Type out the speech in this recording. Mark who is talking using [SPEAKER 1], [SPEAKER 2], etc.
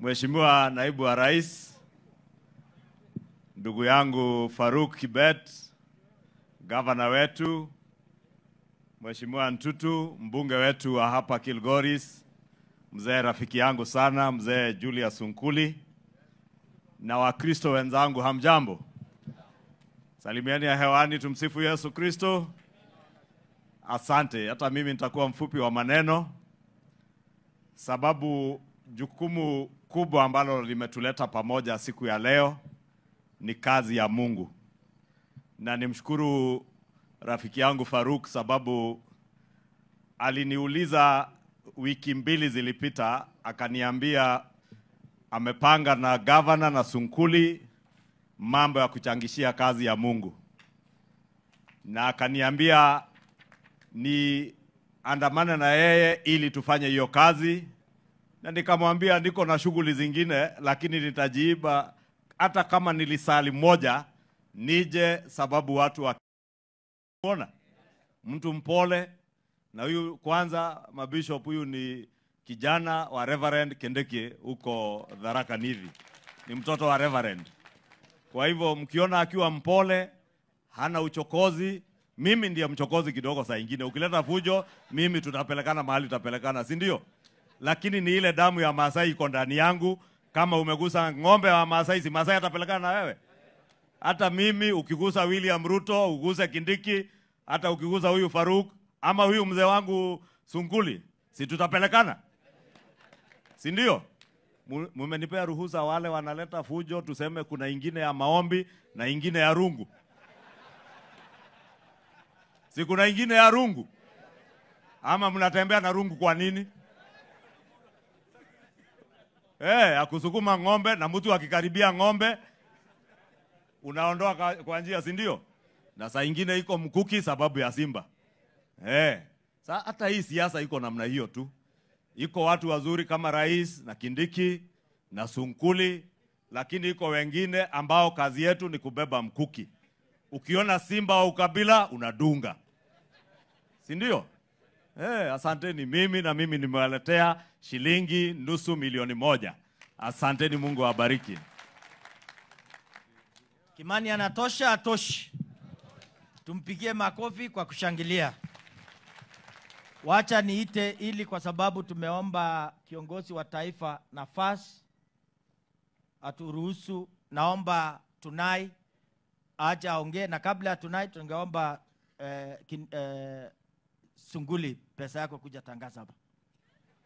[SPEAKER 1] Mheshimiwa Naibu wa Rais, ndugu yangu Faruk Kibet, Gavana wetu, Mheshimiwa Ntutu, mbunge wetu wa hapa Kilgoris, mzee rafiki yangu sana, mzee Julius Sunkuli, na Wakristo wenzangu, hamjambo? Salimiani ya hewani, tumsifu Yesu Kristo. Asante, hata mimi nitakuwa mfupi wa maneno, sababu jukumu kubwa ambalo limetuleta pamoja siku ya leo ni kazi ya Mungu. Na nimshukuru rafiki yangu Faruk sababu aliniuliza wiki mbili zilipita, akaniambia amepanga na gavana na Sunkuli mambo ya kuchangishia kazi ya Mungu. Na akaniambia ni andamane na yeye ili tufanye hiyo kazi. Na nikamwambia niko na shughuli zingine, lakini nitajiiba hata kama nilisali moja nije, sababu watu wakiona mtu mpole. Na huyu kwanza mabishop, huyu ni kijana wa Reverend Kendeki huko Tharaka Nithi, ni mtoto wa Reverend. Kwa hivyo mkiona akiwa mpole, hana uchokozi, mimi ndiye mchokozi kidogo saa nyingine. Ukileta fujo, mimi tutapelekana mahali tutapelekana, si ndio? Lakini ni ile damu ya Masai iko ndani yangu. Kama umegusa ng'ombe wa Masai, si Masai atapelekana na wewe? Hata mimi ukigusa William Ruto, uguse Kindiki, hata ukigusa huyu Faruk ama huyu mzee wangu Sunkuli, si tutapelekana? Si ndio? Mumenipea ruhusa wale wanaleta fujo, tuseme kuna ingine ya maombi na ingine ya rungu. Si kuna ingine ya rungu? Ama mnatembea na rungu kwa nini? Akusukuma ng'ombe, na mtu akikaribia ng'ombe unaondoa kwa njia, si ndio? Na saa ingine iko mkuki sababu ya simba. Hata hii siasa iko namna hiyo tu. Iko watu wazuri kama rais na Kindiki na Sunkuli, lakini iko wengine ambao kazi yetu ni kubeba mkuki. Ukiona simba wa ukabila unadunga, si ndio? Asanteni. Mimi nimewaletea shilingi nusu milioni 1. Asanteni, Mungu awabariki.
[SPEAKER 2] Kimani anatosha, atoshi. Tumpigie makofi kwa kushangilia. Wacha niite ili, kwa sababu tumeomba kiongozi wa taifa nafasi aturuhusu. Naomba Tunai aje aongee, na kabla ya Tunai tungeomba Sunguli pesa yako kuja tangaza hapa.